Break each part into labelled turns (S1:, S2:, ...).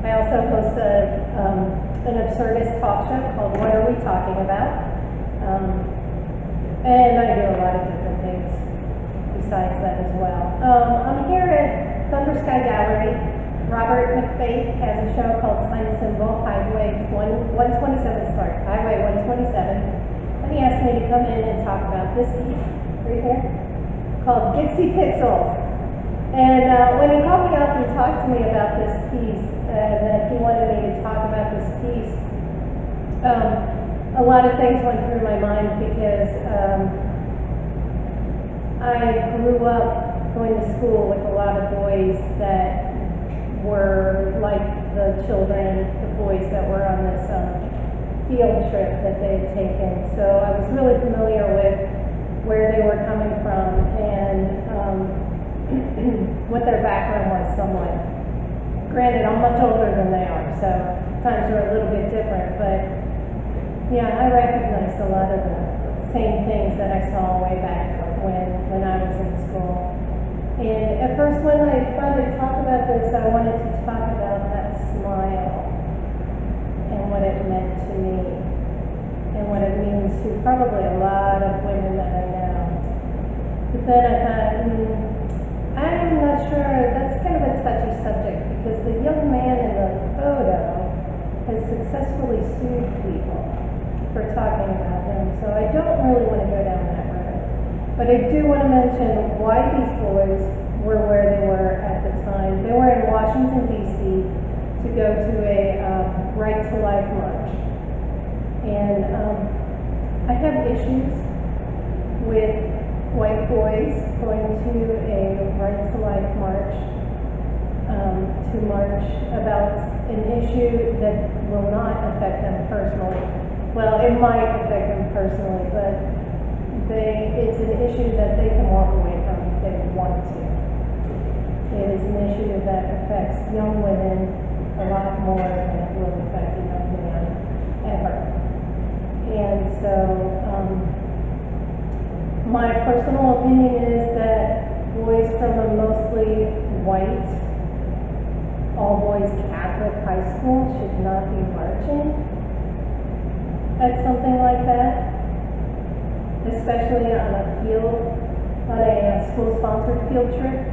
S1: I also host an absurdist talk show called What Are We Talking About? And I do a lot of different things besides that as well. I'm here at Pique Gallery. Robert McFate has a show called Sign Symbol, Highway 127, Highway 127. And he asked me to come in and talk about this piece right here called Dixie Pixels. And when he called me up and talked to me about this piece, that he wanted me to talk about this piece, a lot of things went through my mind because I grew up going to school with a lot of boys that were like the boys that were on this field trip that they had taken. So I was really familiar with where they were coming from and what their background was somewhat. Granted, I'm much older than they are, so times are a little bit different, but yeah, I recognize a lot of the same things that I saw way back when I was in school. And at first when I thought to talk about this, I wanted to talk about that smile and what it meant to me and what it means to probably a lot of women that I know. But then I thought, I'm not sure, that's kind of a touchy subject because the young man in the photo has successfully sued people for talking about him, so I don't really want to go down that road. But I do want to mention why these boys were where they were at the time. They were in Washington, D.C. to go to a Right to Life march. And I have issues with white boys going to a Right to Life march to march about an issue that will not affect them personally. Well, it might affect them personally, but it's an issue that they can walk away from if they want to. It is an issue that affects young women a lot more than it will affect a young man ever. And so, my personal opinion is that boys from a mostly white, all-boys Catholic high school should not be marching at something like that, especially on a school-sponsored field trip.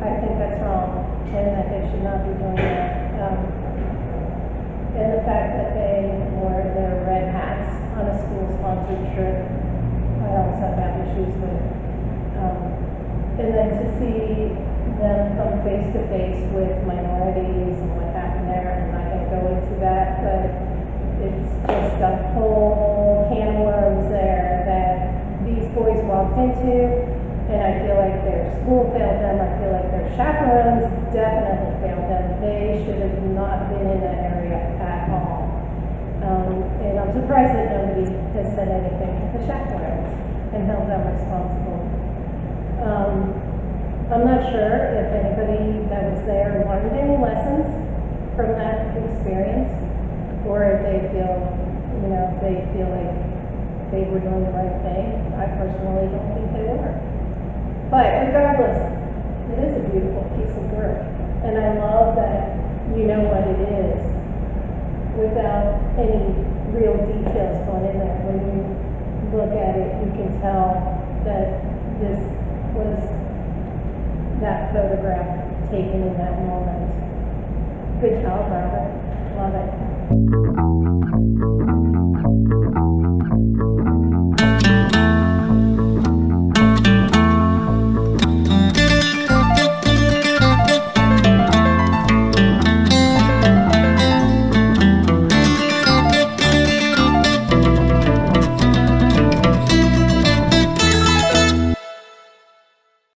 S1: I think that's wrong, and that they should not be doing that. And the fact that they wore their red hats on a school-sponsored trip, I also have issues with. And then to see them come face to face with minorities and what happened there, I'm not going to go into that, but it's just a whole can of worms there that these boys walked into, and I feel like their school failed them. I feel like their chaperones definitely failed them. They should have not been in that area at all. And I'm surprised that nobody has said anything to the chaperones and held them responsible. I'm not sure if anybody that was there learned any lessons from that experience, or if they feel like they were doing the right thing. I personally don't think they were. But regardless, it is a beautiful piece of work, and I love that you know what it is without any real details going in there. When you look at it, you can tell that this was that photograph taken in that moment. Good job, Robert. Love it.